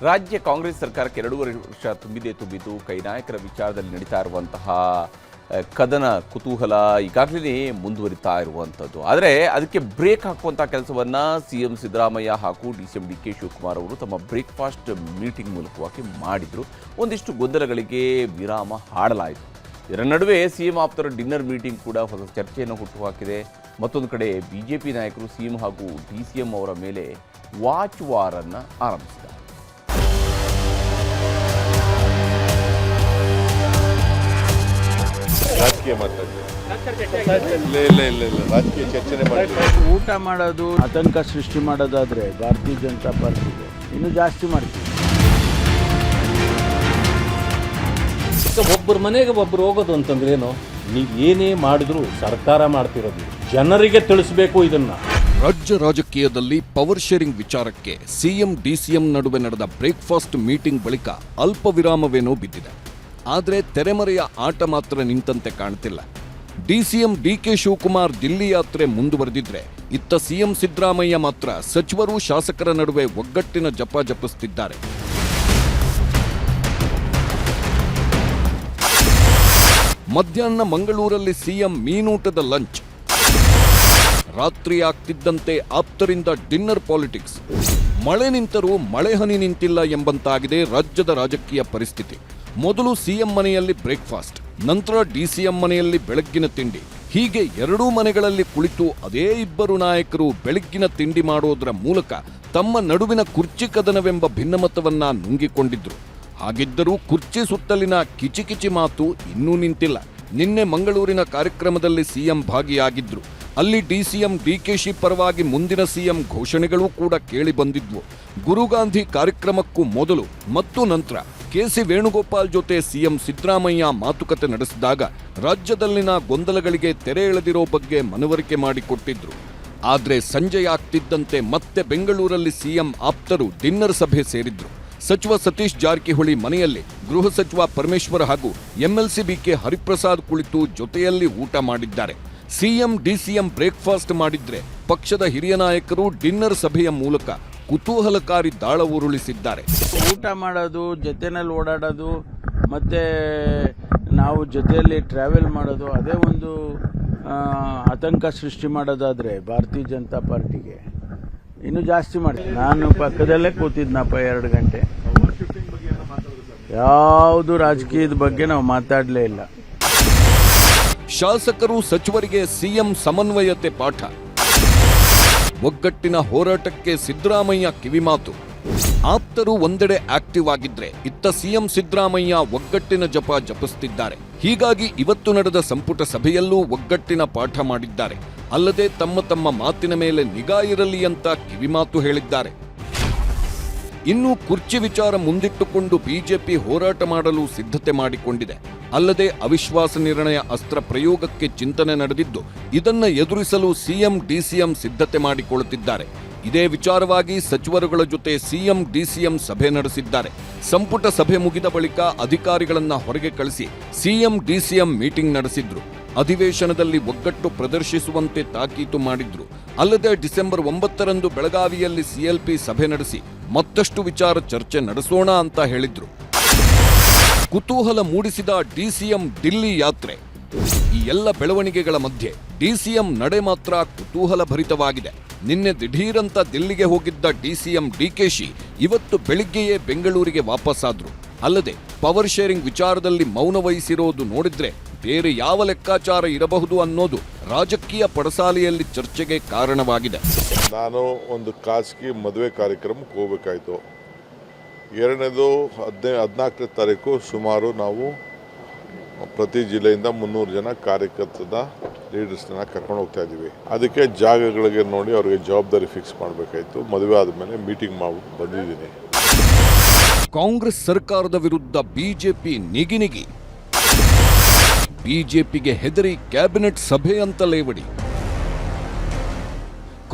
ರಾಜ್ಯ ಕಾಂಗ್ರೆಸ್ ಸರ್ಕಾರಕ್ಕೆ 2.5 ವರ್ಷ ತುಂಬಿದ್ದು ಕೈ ನಾಯಕರ ವಿಚಾರದಲ್ಲಿ ನಡೀತಾ ಇರುವಂತಹ ಕದನ ಕುತೂಹಲ ಈಗಾಗಲೇ ಮುಂದುವರಿತಾ ಇರುವಂಥದ್ದು. ಆದರೆ ಅದಕ್ಕೆ ಬ್ರೇಕ್ ಹಾಕುವಂಥ ಕೆಲಸವನ್ನು ಸಿಎಂ ಸಿದ್ದರಾಮಯ್ಯ ಹಾಗೂ ಡಿಸಿಎಂ ಡಿಕೆ ಶಿವಕುಮಾರ್ ಅವರು ತಮ್ಮ ಬ್ರೇಕ್ಫಾಸ್ಟ್ ಮೀಟಿಂಗ್ ಮೂಲಕವಾಗಿ ಮಾಡಿದರು. ಒಂದಿಷ್ಟು ಗೊಂದಲಗಳಿಗೆ ವಿರಾಮ ಹಾಡಲಾಯಿತು. ಇದರ ನಡುವೆ ಸಿಎಂ ಆಪ್ತರ ಡಿನ್ನರ್ ಮೀಟಿಂಗ್ ಕೂಡ ಹೊಸ ಚರ್ಚೆಯನ್ನು ಹುಟ್ಟುಹಾಕಿದೆ. ಮತ್ತೊಂದು ಕಡೆ ಬಿಜೆಪಿ ನಾಯಕರು ಸಿಎಂ ಹಾಗೂ ಡಿಸಿಎಂ ಅವರ ಮೇಲೆ ವಾಚ್ ವಾರನ್ನು ಆರಂಭಿಸಿದ್ದಾರೆ. ರಾಜಕೀಯ ರಾಜಕೀಯ ಚರ್ಚೆ ಮಾಡಿ ಊಟ ಮಾಡೋದು ಆತಂಕ ಸೃಷ್ಟಿ ಮಾಡೋದಾದ್ರೆ ಭಾರತೀಯ ಜನತಾ ಪಾರ್ಟಿಗೆ ಇನ್ನೂ ಜಾಸ್ತಿ ಮಾಡ್ತೀವಿ. ಒಬ್ಬರ ಮನೆಗೆ ಒಬ್ಬರು ಹೋಗೋದು ಅಂತಂದ್ರೆ ಏನು? ನೀವು ಏನೇ ಮಾಡಿದ್ರು ಸರ್ಕಾರ ಮಾಡ್ತಿರೋದು ಜನರಿಗೆ ತಿಳಿಸಬೇಕು ಇದನ್ನ. ರಾಜ್ಯ ರಾಜಕೀಯದಲ್ಲಿ ಪವರ್ ಶೇರಿಂಗ್ ವಿಚಾರಕ್ಕೆ ಸಿಎಂ ಡಿಸಿಎಂ ನಡುವೆ ನಡೆದ ಬ್ರೇಕ್ಫಾಸ್ಟ್ ಮೀಟಿಂಗ್ ಬಳಿಕ ಅಲ್ಪ ವಿರಾಮವೇನೋ ಬಿದ್ದಿದೆ. ಆದರೆ ತೆರೆಮರೆಯ ಆಟ ಮಾತ್ರ ನಿಂತಂತೆ ಕಾಣ್ತಿಲ್ಲ. ಡಿಸಿಎಂ ಡಿಕೆ ಶಿವಕುಮಾರ್ ದಿಲ್ಲಿ ಯಾತ್ರೆ ಮುಂದುವರೆದಿದ್ರೆ, ಇತ್ತ ಸಿಎಂ ಸಿದ್ದರಾಮಯ್ಯ ಮಾತ್ರ ಸಚಿವರು ಶಾಸಕರ ನಡುವೆ ಒಗ್ಗಟ್ಟಿನ ಜಪ ಜಪಿಸುತ್ತಿದ್ದಾರೆ. ಮಧ್ಯಾಹ್ನ ಮಂಗಳೂರಲ್ಲಿ ಸಿಎಂ ಮೀನೂಟದ ಲಂಚ್, ರಾತ್ರಿ ಆಗ್ತಿದ್ದಂತೆ ಆಪ್ತರಿಂದ ಡಿನ್ನರ್ ಪಾಲಿಟಿಕ್ಸ್. ಮಳೆ ನಿಂತರೂ ಮಳೆ ಹನಿ ನಿಂತಿಲ್ಲ ಎಂಬಂತಾಗಿದೆ ರಾಜ್ಯದ ರಾಜಕೀಯ ಪರಿಸ್ಥಿತಿ. ಮೊದಲು ಸಿಎಂ ಮನೆಯಲ್ಲಿ ಬ್ರೇಕ್ಫಾಸ್ಟ್, ನಂತರ ಡಿಸಿಎಂ ಮನೆಯಲ್ಲಿ ಬೆಳಗ್ಗಿನ ತಿಂಡಿ. ಹೀಗೆ ಎರಡೂ ಮನೆಗಳಲ್ಲಿ ಕುಳಿತು ಅದೇ ಇಬ್ಬರು ನಾಯಕರು ಬೆಳಗ್ಗಿನ ತಿಂಡಿ ಮಾಡೋದರ ಮೂಲಕ ತಮ್ಮ ನಡುವಿನ ಕುರ್ಚಿ ಕದನವೆಂಬ ಭಿನ್ನಮತವನ್ನ ನುಂಗಿಕೊಂಡಿದ್ರು. ಹಾಗಿದ್ದರೂ ಕುರ್ಚಿ ಸುತ್ತಲಿನ ಕಿಚಿಕಿಚಿ ಮಾತು ಇನ್ನೂ ನಿಂತಿಲ್ಲ. ನಿನ್ನೆ ಮಂಗಳೂರಿನ ಕಾರ್ಯಕ್ರಮದಲ್ಲಿ ಸಿಎಂ ಭಾಗಿಯಾಗಿದ್ರು. ಅಲ್ಲಿ ಡಿಸಿಎಂ ಡಿಕೆಶಿ ಪರವಾಗಿ ಮುಂದಿನ ಸಿಎಂ ಘೋಷಣೆಗಳೂ ಕೂಡ ಕೇಳಿ ಬಂದಿದ್ವು. ಗುರುಗಾಂಧಿ ಕಾರ್ಯಕ್ರಮಕ್ಕೂ ಮೊದಲು ಮತ್ತು ನಂತರ ಕೆಸಿ ವೇಣುಗೋಪಾಲ್ ಜೊತೆ ಸಿಎಂ ಸಿದ್ದರಾಮಯ್ಯ ಮಾತುಕತೆ ನಡೆಸಿದಾಗ ರಾಜ್ಯದಲ್ಲಿನ ಗೊಂದಲಗಳಿಗೆ ತೆರೆ ಎಳೆದಿರೋ ಬಗ್ಗೆ ಮನವರಿಕೆ ಮಾಡಿಕೊಟ್ಟಿದ್ರು. ಆದರೆ ಸಂಜೆಯಾಗ್ತಿದ್ದಂತೆ ಮತ್ತೆ ಬೆಂಗಳೂರಲ್ಲಿ ಸಿಎಂ ಆಪ್ತರು ಡಿನ್ನರ್ ಸಭೆ ಸೇರಿದ್ರು. ಸಚಿವ ಸತೀಶ್ ಜಾರಕಿಹೊಳಿ ಮನೆಯಲ್ಲಿ ಗೃಹ ಸಚಿವ ಪರಮೇಶ್ವರ್ ಹಾಗೂ ಎಂಎಲ್ಸಿ ಬಿಕೆ ಹರಿಪ್ರಸಾದ್ ಕುಳಿತು ಜೊತೆಯಲ್ಲಿ ಊಟ ಮಾಡಿದ್ದಾರೆ. ಸಿಎಂ ಡಿಸಿಎಂ ಬ್ರೇಕ್ಫಾಸ್ಟ್ ಮಾಡಿದ್ರೆ, ಪಕ್ಷದ ಹಿರಿಯ ನಾಯಕರು ಡಿನ್ನರ್ ಸಭೆಯ ಮೂಲಕ ಕುತೂಹಲಕಾರಿ ದಾಳ ಉರುಳಿಸಿದ್ದಾರೆ. ಊಟ ಮಾಡೋದು, ಜೊತೆನಲ್ಲಿ ಓಡಾಡೋದು, ಮತ್ತೆ ನಾವು ಜೊತೆಯಲ್ಲಿ ಟ್ರಾವೆಲ್ ಮಾಡೋದು, ಅದೇ ಒಂದು ಆತಂಕ ಸೃಷ್ಟಿ ಮಾಡೋದಾದ್ರೆ ಭಾರತೀಯ ಜನತಾ ಪಾರ್ಟಿಗೆ ಇನ್ನೂ ಜಾಸ್ತಿ ಮಾಡ್ತೀವಿ. ನಾನು ಪಕ್ಕದಲ್ಲೇ ಕೂತಿದ್ನಪ್ಪ 2 ಗಂಟೆ. ಯಾವುದು ರಾಜಕೀಯದ ಬಗ್ಗೆ ನಾವು ಮಾತಾಡಲೇ ಇಲ್ಲ. ಶಾಸಕರು ಸಚಿವರಿಗೆ ಸಿಎಂ ಸಮನ್ವಯತೆ ಪಾಠ, ಒಗ್ಗಟ್ಟಿನ ಹೋರಾಟಕ್ಕೆ ಸಿದ್ದರಾಮಯ್ಯ ಕಿವಿಮಾತು. ಆಪ್ತರು ಒಂದೆಡೆ ಆಕ್ಟಿವ್ ಆಗಿದ್ರೆ, ಇತ್ತ ಸಿಎಂ ಸಿದ್ದರಾಮಯ್ಯ ಒಗ್ಗಟ್ಟಿನ ಜಪ ಜಪಿಸುತ್ತಿದ್ದಾರೆ. ಹೀಗಾಗಿ ಇವತ್ತು ನಡೆದ ಸಂಪುಟ ಸಭೆಯಲ್ಲೂ ಒಗ್ಗಟ್ಟಿನ ಪಾಠ ಮಾಡಿದ್ದಾರೆ. ಅಲ್ಲದೆ ತಮ್ಮ ತಮ್ಮ ಮಾತಿನ ಮೇಲೆ ನಿಗಾ ಇರಲಿ ಅಂತ ಕಿವಿಮಾತು ಹೇಳಿದ್ದಾರೆ. ಇನ್ನು ಕುರ್ಚಿ ವಿಚಾರ ಮುಂದಿಟ್ಟುಕೊಂಡು ಬಿಜೆಪಿ ಹೋರಾಟ ಮಾಡಲು ಸಿದ್ಧತೆ ಮಾಡಿಕೊಂಡಿದೆ. ಅಲ್ಲದೆ ಅವಿಶ್ವಾಸ ನಿರ್ಣಯ ಅಸ್ತ್ರ ಪ್ರಯೋಗಕ್ಕೆ ಚಿಂತನೆ ನಡೆದಿದ್ದು, ಇದನ್ನ ಎದುರಿಸಲು ಸಿಎಂ ಡಿಸಿಎಂ ಸಿದ್ಧತೆ ಮಾಡಿಕೊಳ್ಳುತ್ತಿದ್ದಾರೆ. ಇದೇ ವಿಚಾರವಾಗಿ ಸಚಿವರುಗಳ ಜೊತೆ ಸಿಎಂ ಡಿಸಿಎಂ ಸಭೆ ನಡೆಸಿದ್ದಾರೆ. ಸಂಪುಟ ಸಭೆ ಮುಗಿದ ಬಳಿಕ ಅಧಿಕಾರಿಗಳನ್ನ ಹೊರಗೆ ಕಳಿಸಿ ಸಿಎಂ ಡಿಸಿಎಂ ಮೀಟಿಂಗ್ ನಡೆಸಿದ್ರು. ಅಧಿವೇಶನದಲ್ಲಿ ಒಗ್ಗಟ್ಟು ಪ್ರದರ್ಶಿಸುವಂತೆ ತಾಕೀತು ಮಾಡಿದ್ರು. ಅಲ್ಲದೆ ಡಿಸೆಂಬರ್ 9ರಂದು ಬೆಳಗಾವಿಯಲ್ಲಿ ಸಿಎಲ್ಪಿ ಸಭೆ ನಡೆಸಿ ಮತ್ತಷ್ಟು ವಿಚಾರ ಚರ್ಚೆ ನಡೆಸೋಣ ಅಂತ ಹೇಳಿದ್ರು. ಕುತೂಹಲ ಮೂಡಿಸಿದ ಡಿಸಿಎಂ ದಿಲ್ಲಿ ಯಾತ್ರೆ. ಈ ಎಲ್ಲ ಬೆಳವಣಿಗೆಗಳ ಮಧ್ಯೆ ಡಿಸಿಎಂ ನಡೆ ಮಾತ್ರ ಕುತೂಹಲ ಭರಿತವಾಗಿದೆ. ನಿನ್ನೆ ದಿಢೀರಂತ ದಿಲ್ಲಿಗೆ ಹೋಗಿದ್ದ ಡಿಸಿಎಂ ಡಿಕೆಶಿ ಇವತ್ತು ಬೆಳಿಗ್ಗೆಯೇ ಬೆಂಗಳೂರಿಗೆ ವಾಪಸ್ಸಾದ್ರು. ಅಲ್ಲದೆ ಪವರ್ ಶೇರಿಂಗ್ ವಿಚಾರದಲ್ಲಿ ಮೌನ ವಹಿಸಿರೋದು ನೋಡಿದ್ರೆ ಬೇರೆ ಯಾವ ಲೆಕ್ಕಾಚಾರ ಇರಬಹುದು ಅನ್ನೋದು ರಾಜಕೀಯ ಪಡಸಾಲೆಯಲ್ಲಿ ಚರ್ಚೆಗೆ ಕಾರಣವಾಗಿದೆ. ನಾನು ಒಂದು ಖಾಸಗಿ ಮದುವೆ ಕಾರ್ಯಕ್ರಮಕ್ಕೆ ಹೋಗಬೇಕಾಯಿತು. 2ನೇದು 14ನೇ ತಾರೀಕು ಸುಮಾರು ನಾವು ಪ್ರತಿ ಜಿಲ್ಲೆಯಿಂದ 300 ಜನ ಕಾರ್ಯಕರ್ತದ ಲೀಡರ್ಸ್ನ ಕರ್ಕೊಂಡು ಹೋಗ್ತಾ ಇದ್ದೀವಿ. ಅದಕ್ಕೆ ಜಾಗಗಳಿಗೆ ನೋಡಿ ಅವರಿಗೆ ಜವಾಬ್ದಾರಿ ಫಿಕ್ಸ್ ಮಾಡಬೇಕಾಯಿತು. ಮದುವೆ ಆದಮೇಲೆ ಮೀಟಿಂಗ್ ಮಾಡ್ಬಿಟ್ಟು ಬಂದಿದ್ದೀನಿ. ಕಾಂಗ್ರೆಸ್ ಸರ್ಕಾರದ ವಿರುದ್ಧ ಬಿಜೆಪಿ ನಿಗಿನಿಗಿ, ಬಿಜೆಪಿಗೆ ಹೆದರಿ ಕ್ಯಾಬಿನೆಟ್ ಸಭೆ ಅಂತ ಲೇವಡಿ.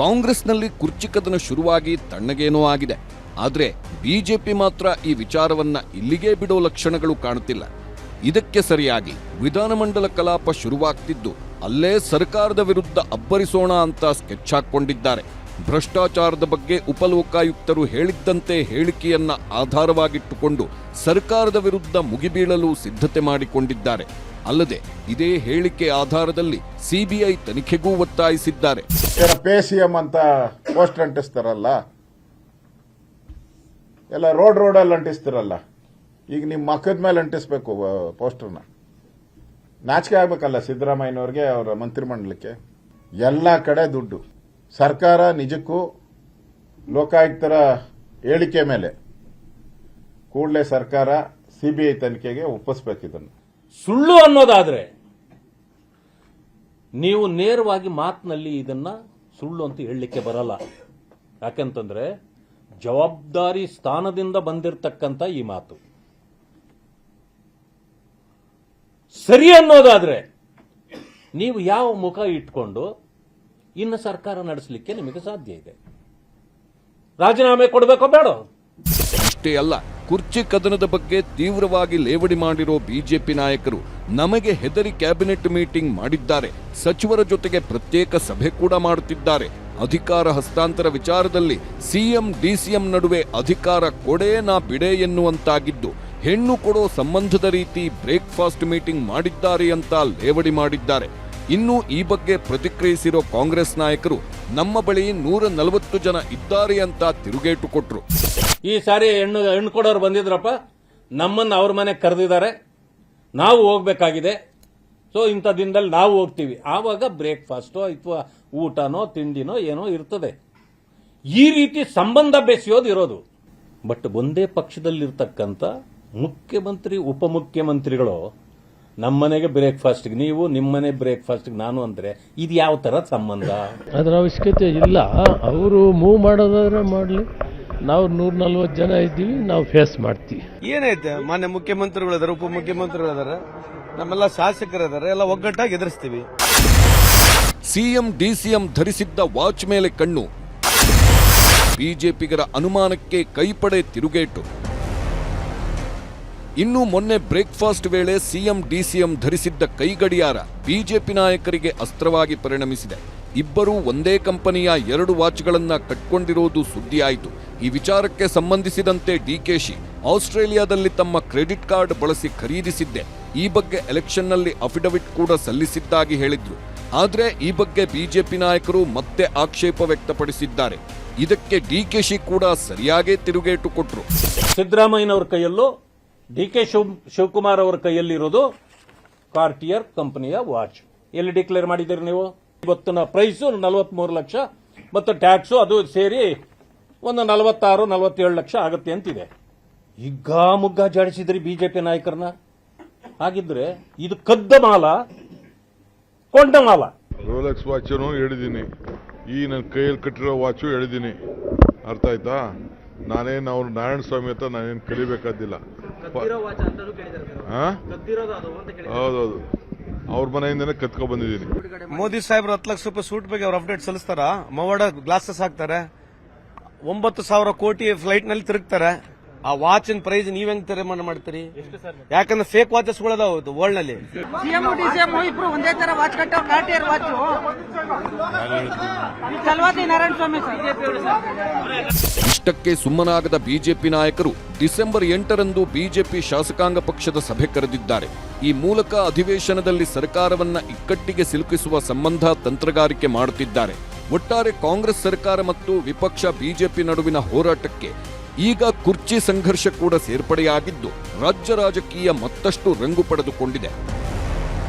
ಕಾಂಗ್ರೆಸ್ನಲ್ಲಿ ಕುರ್ಚಿ ಕದನ ಶುರುವಾಗಿ ತಣ್ಣಗೇನೋ ಆಗಿದೆ. ಆದರೆ ಬಿಜೆಪಿ ಮಾತ್ರ ಈ ವಿಚಾರವನ್ನ ಇಲ್ಲಿಗೇ ಬಿಡೋ ಲಕ್ಷಣಗಳು ಕಾಣುತ್ತಿಲ್ಲ. ಇದಕ್ಕೆ ಸರಿಯಾಗಿ ವಿಧಾನಮಂಡಲ ಕಲಾಪ ಶುರುವಾಗ್ತಿದ್ದು, ಅಲ್ಲೇ ಸರ್ಕಾರದ ವಿರುದ್ಧ ಅಬ್ಬರಿಸೋಣ ಅಂತ ಸ್ಕೆಚ್ ಹಾಕೊಂಡಿದ್ದಾರೆ. ಭ್ರಷ್ಟಾಚಾರದ ಬಗ್ಗೆ ಉಪಲೋಕಾಯುಕ್ತರು ಹೇಳಿದ್ದಂತೆ ಹೇಳಿಕೆಯನ್ನ ಆಧಾರವಾಗಿಟ್ಟುಕೊಂಡು ಸರ್ಕಾರದ ವಿರುದ್ಧ ಮುಗಿಬೀಳಲು ಸಿದ್ಧತೆ ಮಾಡಿಕೊಂಡಿದ್ದಾರೆ. ಅಲ್ಲದೆ ಇದೇ ಹೇಳಿಕೆ ಆಧಾರದಲ್ಲಿ ಸಿಬಿಐ ತನಿಖೆಗೂ ಒತ್ತಾಯಿಸಿದ್ದಾರೆ. ಪೇ ಸಿಎಂ ಅಂತ ಪೋಸ್ಟರ್ ಅಂಟಿಸ್ತಾರಲ್ಲ, ಎಲ್ಲ ರೋಡಲ್ಲಿ ಅಂಟಿಸ್ತಾರಲ್ಲ, ಈಗ ನಿಮ್ಮ ಮಕ್ಕದ ಮೇಲೆ ಅಂಟಿಸ್ಬೇಕು ಪೋಸ್ಟರ್ನ. ನಾಚಿಕೆ ಆಗ್ಬೇಕಲ್ಲ ಸಿದ್ದರಾಮಯ್ಯನವ್ರಿಗೆ, ಅವರ ಮಂತ್ರಿಮಂಡಲಕ್ಕೆ. ಎಲ್ಲ ಕಡೆ ದುಡ್ಡು. ಸರ್ಕಾರ ನಿಜಕ್ಕೂ ಲೋಕಾಯುಕ್ತರ ಹೇಳಿಕೆ ಮೇಲೆ ಕೂಡಲೇ ಸರ್ಕಾರ ಸಿಬಿಐ ತನಿಖೆಗೆ ಒಪ್ಪಿಸ್ಬೇಕು. ಇದನ್ನು ಸುಳ್ಳು ಅನ್ನೋದಾದ್ರೆ ನೀವು ನೇರವಾಗಿ ಮಾತಿನಲ್ಲಿ ಇದನ್ನ ಸುಳ್ಳು ಅಂತ ಹೇಳಲಿಕ್ಕೆ ಬರಲ್ಲ. ಯಾಕೆಂತಂದ್ರೆ ಜವಾಬ್ದಾರಿ ಸ್ಥಾನದಿಂದ ಬಂದಿರತಕ್ಕಂತ ಈ ಮಾತು. ಸರಿ ಅನ್ನೋದಾದ್ರೆ ನೀವು ಯಾವ ಮುಖ ಇಟ್ಕೊಂಡು ಇನ್ನು ಸರ್ಕಾರ ನಡೆಸಲಿಕ್ಕೆ ನಿಮಗೆ ಸಾಧ್ಯ ಇದೆ? ರಾಜೀನಾಮೆ ಕೊಡಬೇಕೋ ಬೇಡ? ಅಷ್ಟೇ ಅಲ್ಲ, ಕುರ್ಚಿ ಕದನದ ಬಗ್ಗೆ ತೀವ್ರವಾಗಿ ಲೇವಡಿ ಮಾಡಿರೋ ಬಿಜೆಪಿ ನಾಯಕರು ನಮಗೆ ಹೆದರಿ ಕ್ಯಾಬಿನೆಟ್ ಮೀಟಿಂಗ್ ಮಾಡಿದ್ದಾರೆ, ಸಚಿವರ ಜೊತೆಗೆ ಪ್ರತ್ಯೇಕ ಸಭೆ ಕೂಡ ಮಾಡುತ್ತಿದ್ದಾರೆ. ಅಧಿಕಾರ ಹಸ್ತಾಂತರ ವಿಚಾರದಲ್ಲಿ ಸಿಎಂ ಡಿಸಿಎಂ ನಡುವೆ ಅಧಿಕಾರ ಕೊಡೆ ನಾ ಬಿಡೆ ಎನ್ನುವಂತಾಗಿದ್ದು, ಹೆಣ್ಣು ಕೊಡೋ ಸಂಬಂಧದ ರೀತಿ ಬ್ರೇಕ್ಫಾಸ್ಟ್ ಮೀಟಿಂಗ್ ಮಾಡಿದ್ದಾರೆ ಅಂತ ಲೇವಡಿ ಮಾಡಿದ್ದಾರೆ. ಇನ್ನು ಈ ಬಗ್ಗೆ ಪ್ರತಿಕ್ರಿಯಿಸಿರೋ ಕಾಂಗ್ರೆಸ್ ನಾಯಕರು ನಮ್ಮ ಬಳಿ 140 ಜನ ಇದ್ದಾರೆ ಅಂತ ತಿರುಗೇಟು ಕೊಟ್ರು. ಈ ಸಾರಿ ಹೆಣ್ಣು ಕೊಡೋರು ಬಂದಿದ್ರಪ್ಪ, ನಮ್ಮನ್ನ ಅವ್ರ ಮನೆಗೆ ಕರೆದಿದ್ದಾರೆ, ನಾವು ಹೋಗ್ಬೇಕಾಗಿದೆ, ಸೊ ಇಂಥ ದಿನದಲ್ಲಿ ನಾವು ಹೋಗ್ತೀವಿ. ಆವಾಗ ಬ್ರೇಕ್ಫಾಸ್ಟೋ ಅಥವಾ ಊಟನೋ ತಿಂಡಿನೋ ಏನೋ ಇರ್ತದೆ. ಈ ರೀತಿ ಸಂಬಂಧ ಬೆಸೆಯೋದು ಇರೋದು. ಬಟ್ ಒಂದೇ ಪಕ್ಷದಲ್ಲಿರ್ತಕ್ಕಂಥ ಮುಖ್ಯಮಂತ್ರಿ ಉಪಮುಖ್ಯಮಂತ್ರಿಗಳು ನಮ್ಮನೆಗೆ ಬ್ರೇಕ್ಫಾಸ್ಟ್ಗೆ ನೀವು, ನಿಮ್ಮನೆ ಬ್ರೇಕ್ಫಾಸ್ಟ್ಗೆ ನಾನು ಅಂದ್ರೆ ಇದು ಯಾವ ತರ ಸಂಬಂಧ? ಅದರ ಅವಶ್ಯಕತೆ ಇಲ್ಲ. ಅವರು ಮೂವ್ ಮಾಡೋದಾದ್ರೆ ಮಾಡಲಿ. ನಾವು 140 ಜನ ಇದ್ದೀವಿ, ನಾವು ಫೇಸ್ ಮಾಡ್ತೀವಿ. ಏನೈತೆ, ಮಾನ್ಯ ಮುಖ್ಯಮಂತ್ರಿಗಳಿದಾರೆ, ಉಪಮುಖ್ಯಮಂತ್ರಿಗಳಿದಾರೆ, ನಮ್ಮೆಲ್ಲ ಶಾಸಕರಿದ್ದಾರೆ, ಎಲ್ಲ ಒಗ್ಗಟ್ಟಾಗಿ ಎದುರಿಸ್ತೀವಿ. ಸಿಎಂ ಡಿಸಿಎಂ ಧರಿಸಿದ್ದ ವಾಚ್ ಮೇಲೆ ಕಣ್ಣು, ಬಿಜೆಪಿಗರ ಅನುಮಾನಕ್ಕೆ ಕೈಪಡೆ ತಿರುಗೇಟು. ಇನ್ನು ಮೊನ್ನೆ ಬ್ರೇಕ್ಫಾಸ್ಟ್ ವೇಳೆ ಸಿಎಂ ಡಿಸಿಎಂ ಧರಿಸಿದ್ದ ಕೈಗಡಿಯಾರ ಬಿಜೆಪಿ ನಾಯಕರಿಗೆ ಅಸ್ತ್ರವಾಗಿ ಪರಿಣಮಿಸಿದೆ. ಇಬ್ಬರೂ ಒಂದೇ ಕಂಪನಿಯ 2 ವಾಚ್ಗಳನ್ನ ಕಟ್ಕೊಂಡಿರೋದು ಸುದ್ದಿಯಾಯಿತು. ಈ ವಿಚಾರಕ್ಕೆ ಸಂಬಂಧಿಸಿದಂತೆ ಡಿಕೆಶಿ ಆಸ್ಟ್ರೇಲಿಯಾದಲ್ಲಿ ತಮ್ಮ ಕ್ರೆಡಿಟ್ ಕಾರ್ಡ್ ಬಳಸಿ ಖರೀದಿಸಿದ್ದೆ, ಈ ಬಗ್ಗೆ ಎಲೆಕ್ಷನ್ನಲ್ಲಿ ಅಫಿಡವಿಟ್ ಕೂಡ ಸಲ್ಲಿಸಿದ್ದಾಗಿ ಹೇಳಿದ್ರು. ಆದ್ರೆ ಈ ಬಗ್ಗೆ ಬಿಜೆಪಿ ನಾಯಕರು ಮತ್ತೆ ಆಕ್ಷೇಪ ವ್ಯಕ್ತಪಡಿಸಿದ್ದಾರೆ. ಇದಕ್ಕೆ ಡಿಕೆಶಿ ಕೂಡ ಸರಿಯಾಗೇ ತಿರುಗೇಟು ಕೊಟ್ರು. ಸಿದ್ದರಾಮಯ್ಯನವರ ಕೈಯಲ್ಲೂ ಡಿಕೆ ಶಿವಕುಮಾರ್ ಅವರ ಕೈಯಲ್ಲಿರೋದು ಕಾರ್ಟಿಯರ್ ಕಂಪನಿಯ ವಾಚ್. ಎಲ್ಲಿ ಡಿಕ್ಲೇರ್ ಮಾಡಿದ್ದೀರಿ ನೀವು? ಇವತ್ತಿನ ಪ್ರೈಸ್ 43 ಲಕ್ಷ ಮತ್ತು ಟ್ಯಾಕ್ಸು ಅದು ಸೇರಿ ಒಂದು 46-47 ಲಕ್ಷ ಆಗುತ್ತೆ ಅಂತಿದೆ. ಮುಗ್ಗ ಜಾಡಿಸಿದ್ರಿ ಬಿಜೆಪಿ ನಾಯಕರನ್ನ. ಹಾಗಿದ್ರೆ ಇದು ಕದ್ದ ಮಾಲ, ಕೊಂಡ ಮಾಲ. ರೋಲೆಕ್ಸ್ ವಾಚನ್ನು ಹೇಳಿದ್ದೀನಿ, ಈ ನನ್ನ ಕೈಯಲ್ಲಿ ಕಟ್ಟಿರೋ ವಾಚು ಹೇಳಿದ್ದೀನಿ. ಅರ್ಥ ಆಯ್ತಾ? ನಾನೇನು ಅವ್ರು ನಾರಾಯಣ ಸ್ವಾಮಿ ಹತ್ರ ನಾನೇನು ಕಲಿಬೇಕಾದಿಲ್ಲ. ಹೌದೌದು, ಅವ್ರ ಮನೆಯಿಂದನೇ ಕತ್ಕೊ ಬಂದಿದ್ದೀನಿ. ಮೋದಿ ಸಾಹೇಬ್ರು 10 ಲಕ್ಷ ರೂಪಾಯಿ ಸೂಟ್ ಬಗ್ಗೆ ಅವ್ರು ಅಪ್ಡೇಟ್ ಸಲ್ಲಿಸ್ತಾರ, ಮವಾಡ ಗ್ಲಾಸಸ್ ಹಾಕ್ತಾರೆ, 9,000 ಕೋಟಿ ಫ್ಲೈಟ್ ನಲ್ಲಿ ತಿರುಗ್ತಾರೆ. ಆ ವಾಚಿನ ಪ್ರೈಸ್ ನೀವ್ ಹೆಂಗ್ ತೀರ್ಮಾನ ಮಾಡ್ತೀರಿ? ಯಾಕಂದ್ರೆ ಫೇಕ್ ವಾಚಸ್ ಗಳದಾವ ವರ್ಲ್ಡ್ ನಲ್ಲಿ. ಸಿಎಂ ಡಿಸಿಎಂ ಇಬ್ರು ಒಂದೇ ತರ ವಾಚ್ ಕಟ್ಟೋ ಕಾರ್ಟಿಯರ್ ವಾಚ್ ಕಲ್ವಾದಿ ನಾರಾಯಣ ಸ್ವಾಮಿ ಇಷ್ಟಕ್ಕೆ ಸುಮ್ಮನಾಗದ ಬಿಜೆಪಿ ನಾಯಕರು ಡಿಸೆಂಬರ್ 8ರಂದು ಬಿಜೆಪಿ ಶಾಸಕಾಂಗ ಪಕ್ಷದ ಸಭೆ ಕರೆದಿದ್ದಾರೆ. ಈ ಮೂಲಕ ಅಧಿವೇಶನದಲ್ಲಿ ಸರ್ಕಾರವನ್ನ ಇಕ್ಕಟ್ಟಿಗೆ ಸಿಲುಕಿಸುವ ಸಂಬಂಧ ತಂತ್ರಗಾರಿಕೆ ಮಾಡುತ್ತಿದ್ದಾರೆ. ಒಟ್ಟಾರೆ ಕಾಂಗ್ರೆಸ್ ಸರ್ಕಾರ ಮತ್ತು ವಿಪಕ್ಷ ಬಿಜೆಪಿ ನಡುವಿನ ಹೋರಾಟಕ್ಕೆ ಈಗ ಕುರ್ಚಿ ಸಂಘರ್ಷ ಕೂಡ ಸೇರ್ಪಡೆಯಾಗಿದ್ದು ರಾಜ್ಯ ರಾಜಕೀಯ ಮತ್ತಷ್ಟು ರಂಗು ಪಡೆದುಕೊಂಡಿದೆ.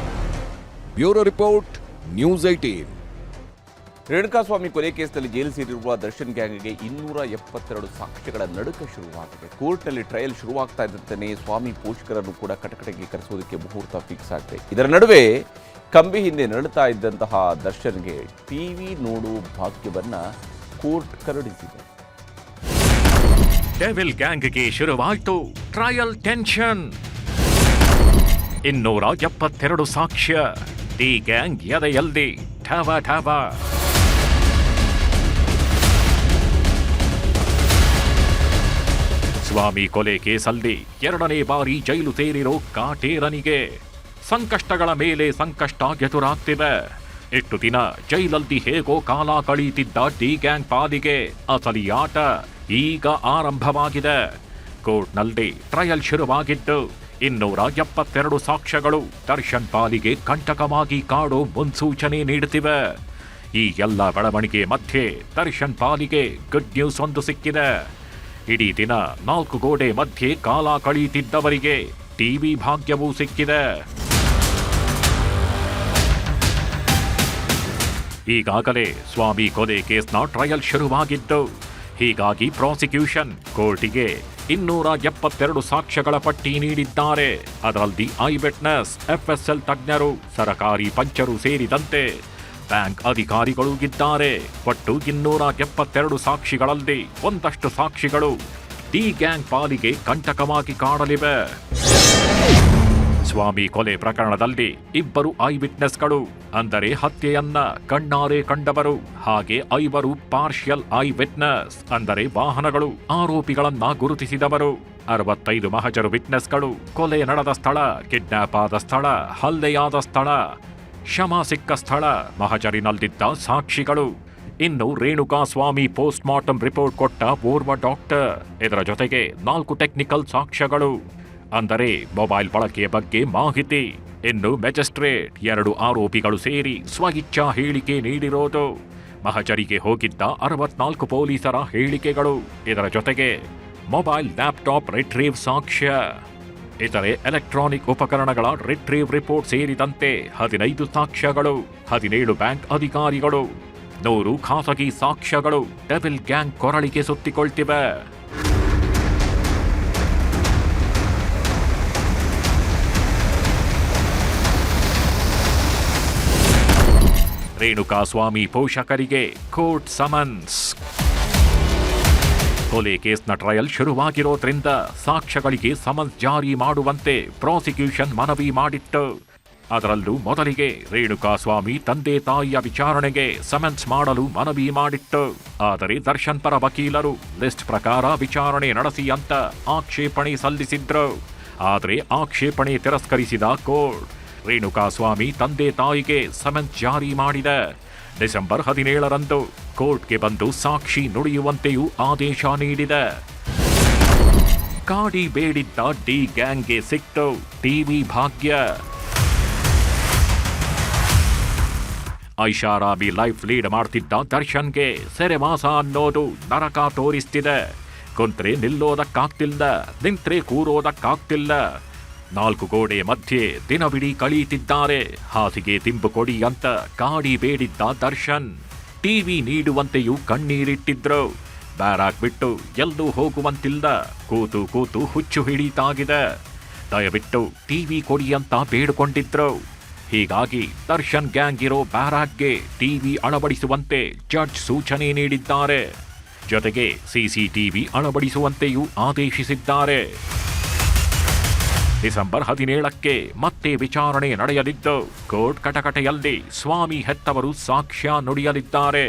Bureau report, news 18. ರೇಣುಕಾಸ್ವಾಮಿ ಕೊಲೆ ಕೇಸ್ನಲ್ಲಿ ಜೈಲು ಸೇರಿರುವ ದರ್ಶನ್ ಗ್ಯಾಂಗ್ಗೆ 272 ಸಾಕ್ಷ್ಯಗಳ ನಡುಕ ಶುರುವಾಗಿದೆ. ಕೋರ್ಟ್ನಲ್ಲಿ ಟ್ರಯಲ್ ಶುರುವಾಗ್ತಾ ಇದ್ದಂತೆಯೇ ಸ್ವಾಮಿ ಪೋಷಕರನ್ನು ಕೂಡ ಕಟಕಟೆಗೆ ಕರೆಸೋದಕ್ಕೆ ಮುಹೂರ್ತ ಫಿಕ್ಸ್ ಆಗಿದೆ. ಇದರ ನಡುವೆ ಕಂಬಿ ಹಿಂದೆ ನಡುತ್ತಾ ಇದ್ದಂತಹ ದರ್ಶನ್ಗೆ ಟಿವಿ ನೋಡು ಭಾಗ್ಯವನ್ನ ಕೋರ್ಟ್ ಕರುಣಿಸಿದೆ. ಡೆವಿಲ್ ಗ್ಯಾಂಗ್ಗೆ ಶುರುವಾಯಿತು ಟ್ರಯಲ್ ಟೆನ್ಷನ್. 272 ಸಾಕ್ಷ್ಯ, ಡಿ ಗ್ಯಾಂಗ್ ಎದೆಯಲ್ಲಿ ಠಾವ ಠಾವ. ಸ್ವಾಮಿ ಕೊಲೆ ಕೇಸಲ್ಲಿ 2ನೇ ಬಾರಿ ಜೈಲು ಸೇರಿರೋ ಕಾಟೇರನಿಗೆ ಸಂಕಷ್ಟಗಳ ಮೇಲೆ ಸಂಕಷ್ಟ ಎದುರಾಗ್ತಿವೆ. ಇಷ್ಟು ದಿನ ಜೈಲಲ್ಲಿ ಹೇಗೋ ಕಾಲ ಕಳೀತಿದ್ದ ಡಿ ಗ್ಯಾಂಗ್ ಪಾಲಿಗೆ ಅಸಲಿ ಆಟ ಈಗ ಆರಂಭವಾಗಿದೆ. ಕೋರ್ಟ್ನಲ್ಲಿ ಟ್ರಯಲ್ ಶುರುವಾಗಿದ್ದು 272 ಸಾಕ್ಷ್ಯಗಳು ದರ್ಶನ್ ಪಾಲಿಗೆ ಕಂಟಕವಾಗಿ ಕಾಡೋ ಮುನ್ಸೂಚನೆ ನೀಡುತ್ತಿವೆ. ಈ ಎಲ್ಲ ಬೆಳವಣಿಗೆ ಮಧ್ಯೆ ದರ್ಶನ್ ಪಾಲಿಗೆ ಗುಡ್ ನ್ಯೂಸ್ ಒಂದು ಸಿಕ್ಕಿದೆ. ಇಡೀ ದಿನ 4 ಗೋಡೆ ಮಧ್ಯೆ ಕಾಲ ಕಳೆಯುತ್ತಿದ್ದವರಿಗೆ ಟಿವಿ ಭಾಗ್ಯವೂ ಸಿಕ್ಕಿದೆ. ಈಗಾಗಲೇ ಸ್ವಾಮಿ ಕೊಲೆ ಕೇಸ್ನ ಟ್ರಯಲ್ ಶುರುವಾಗಿದ್ದು, ಹೀಗಾಗಿ ಪ್ರಾಸಿಕ್ಯೂಷನ್ ಕೋರ್ಟಿಗೆ 272 ಸಾಕ್ಷ್ಯಗಳ ಪಟ್ಟಿ ನೀಡಿದ್ದಾರೆ. ಅದರಲ್ಲಿ ಐ ವಿಟ್ನೆಸ್, FSL ತಜ್ಞರು, ಸರಕಾರಿ ಪಂಚರು ಸೇರಿದಂತೆ ಬ್ಯಾಂಕ್ ಅಧಿಕಾರಿಗಳು ಇದ್ದಾರೆ. ಒಟ್ಟು 272 ಸಾಕ್ಷಿಗಳಲ್ಲಿ ಒಂದಷ್ಟು ಸಾಕ್ಷಿಗಳು ಡಿ ಗ್ಯಾಂಗ್ ಪಾಲಿಗೆ ಕಂಟಕವಾಗಿ ಕಾಡಲಿವೆ. ಸ್ವಾಮಿ ಕೊಲೆ ಪ್ರಕರಣದಲ್ಲಿ 2 ಐ ವಿಟ್ನೆಸ್ಗಳು, ಅಂದರೆ ಹತ್ಯೆಯನ್ನ ಕಣ್ಣಾರೆ ಕಂಡವರು, ಹಾಗೆ 5 ಪಾರ್ಷಿಯಲ್ ಐ ವಿಟ್ನೆಸ್, ಅಂದರೆ ವಾಹನಗಳು ಆರೋಪಿಗಳನ್ನ ಗುರುತಿಸಿದವರು, 65 ಮಹಜರು ವಿಟ್ನೆಸ್ಗಳು, ಕೊಲೆ ನಡೆದ ಸ್ಥಳ, ಕಿಡ್ನಾಪ್ ಆದ ಸ್ಥಳ, ಹಲ್ಲೆಯಾದ ಸ್ಥಳ, ಶಮ ಸಿಕ್ಕ ಸ್ಥಳ ಮಹಜರಿನಲ್ಲಿದ್ದ ಸಾಕ್ಷಿಗಳು. ಇನ್ನು ರೇಣುಕಾ ಸ್ವಾಮಿ ಪೋಸ್ಟ್ ಮಾರ್ಟಮ್ ರಿಪೋರ್ಟ್ ಕೊಟ್ಟ ಓರ್ವ ಡಾಕ್ಟರ್, ಇದರ ಜೊತೆಗೆ 4 ಟೆಕ್ನಿಕಲ್ ಸಾಕ್ಷ್ಯಗಳು, ಅಂದರೆ ಮೊಬೈಲ್ ಬಳಕೆಯ ಬಗ್ಗೆ ಮಾಹಿತಿ. ಇನ್ನು ಮ್ಯಾಜಿಸ್ಟ್ರೇಟ್ 2 ಆರೋಪಿಗಳು ಸೇರಿ ಸ್ವಇಚ್ಛಾ ಹೇಳಿಕೆ ನೀಡಿರೋದು, ಮಹಜರಿಗೆ ಹೋಗಿದ್ದ 64 ಪೊಲೀಸರ ಹೇಳಿಕೆಗಳು, ಇದರ ಜೊತೆಗೆ ಮೊಬೈಲ್ ಲ್ಯಾಪ್ಟಾಪ್ ರಿಟ್ರೀವ್ ಸಾಕ್ಷ್ಯ, ಇತರೆ ಎಲೆಕ್ಟ್ರಾನಿಕ್ ಉಪಕರಣಗಳ ರಿಟ್ರೀವ್ ರಿಪೋರ್ಟ್ ಸೇರಿದಂತೆ 15 ಸಾಕ್ಷ್ಯಗಳು, 17 ಬ್ಯಾಂಕ್ ಅಧಿಕಾರಿಗಳು, 100 ಖಾಸಗಿ ಸಾಕ್ಷ್ಯಗಳು ಡೆವಿಲ್ ಗ್ಯಾಂಗ್ ಕೊರಳಿಗೆ ಸುತ್ತಿಕೊಳ್ತಿವೆ. ರೇಣುಕಾ ಸ್ವಾಮಿ ಪೋಷಕರಿಗೆ ಕೋರ್ಟ್ ಸಮನ್ಸ್. ಕೊಲೆ ಕೇಸ್ನ ಟ್ರಯಲ್ ಶುರುವಾಗಿರೋದ್ರಿಂದ ಸಾಕ್ಷ್ಯಗಳಿಗೆ ಸಮನ್ಸ್ ಜಾರಿ ಮಾಡುವಂತೆ ಪ್ರಾಸಿಕ್ಯೂಷನ್ ಮನವಿ ಮಾಡಿತ್ತು. ಅದರಲ್ಲೂ ಮೊದಲಿಗೆ ರೇಣುಕಾ ಸ್ವಾಮಿ ತಂದೆ ತಾಯಿಯ ವಿಚಾರಣೆಗೆ ಸಮನ್ಸ್ ಮಾಡಲು ಮನವಿ ಮಾಡಿತ್ತು. ಆದರೆ ದರ್ಶನ್ ಪರ ವಕೀಲರು ಲಿಸ್ಟ್ ಪ್ರಕಾರ ವಿಚಾರಣೆ ನಡೆಸಿ ಅಂತ ಆಕ್ಷೇಪಣೆ ಸಲ್ಲಿಸಿದ್ರು. ಆದರೆ ಆಕ್ಷೇಪಣೆ ತಿರಸ್ಕರಿಸಿದ ಕೋರ್ಟ್ ರೇಣುಕಾ ಸ್ವಾಮಿ ತಂದೆ ತಾಯಿಗೆ ಸಮನ್ಸ್ ಜಾರಿ ಮಾಡಿದೆ. ಡಿಸೆಂಬರ್ 17ರಂದು ಕೋರ್ಟ್ಗೆ ಬಂದು ಸಾಕ್ಷಿ ನುಡಿಯುವಂತೆಯೂ ಆದೇಶ ನೀಡಿದೆ. ಕಾಡಿ ಬೇಡಿದ್ದ ಡಿ ಗ್ಯಾಂಗ್ಗೆ ಸಿಕ್ತು ಟಿವಿ ಭಾಗ್ಯ. ಐಷಾರಾಮಿ ಲೈಫ್ ಲೀಡ್ ಮಾಡ್ತಿದ್ದ ದರ್ಶನ್ಗೆ ಸೆರೆವಾಸ ಅನ್ನೋದು ನರಕ ತೋರಿಸ್ತಿದೆ. ಕುಂತ್ರೆ ನಿಲ್ಲೋದಕ್ಕಾಗ್ತಿಲ್ಲ, ನಿಂತ್ರೆ ಕೂರೋದಕ್ಕಾಗ್ತಿಲ್ಲ. 4 ಗೋಡೆ ಮಧ್ಯೆ ದಿನವಿಡೀ ಕಳೆಯುತ್ತಿದ್ದಾರೆ. ಹಾಸಿಗೆ ತಿಂಬು ಕೊಡಿ ಅಂತ ಕಾಡಿ ಬೇಡಿದ್ದ ದರ್ಶನ್ ಟಿವಿ ನೀಡುವಂತೆಯೂ ಕಣ್ಣೀರಿಟ್ಟಿದ್ರು. ಬ್ಯಾರಾಕ್ ಬಿಟ್ಟು ಎಲ್ಲೂ ಹೋಗುವಂತಿಲ್ಲ, ಕೂತು ಕೂತು ಹುಚ್ಚು ಹಿಡಿತಾಗಿದೆ. ದಯವಿಟ್ಟು ಟಿವಿ ಕೊಡಿ ಅಂತ ಬೇಡಿಕೊಂಡಿದ್ರು. ಹೀಗಾಗಿ ದರ್ಶನ್ ಗ್ಯಾಂಗ್ ಇರೋ ಬ್ಯಾರಾಕ್ಗೆ ಟಿವಿ ಅಳವಡಿಸುವಂತೆ ಜಡ್ಜ್ ಸೂಚನೆ ನೀಡಿದ್ದಾರೆ. ಜೊತೆಗೆ ಸಿಸಿಟಿವಿ ಅಳವಡಿಸುವಂತೆಯೂ ಆದೇಶಿಸಿದ್ದಾರೆ. ಡಿಸೆಂಬರ್ 17ಕ್ಕೆ ಮತ್ತೆ ವಿಚಾರಣೆ ನಡೆಯಲಿದ್ದು, ಕೋರ್ಟ್ ಕಟಕಟೆಯಲ್ಲಿ ಸ್ವಾಮಿ ಹೆತ್ತವರು ಸಾಕ್ಷ್ಯ ನುಡಿಯಲಿದ್ದಾರೆ.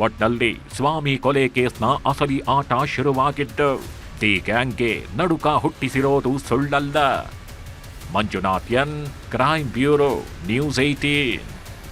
ಒಟ್ನಲ್ಲಿ ಸ್ವಾಮಿ ಕೊಲೆ ಕೇಸ್ನ ಅಸಲಿ ಆಟ ಶುರುವಾಗಿದ್ದು, ಡಿ ಗ್ಯಾಂಗ್ಗೆ ನಡುಕ ಹುಟ್ಟಿಸಿರೋದು ಸುಳ್ಳಲ್ಲ. Manjunath N, crime bureau, news 18.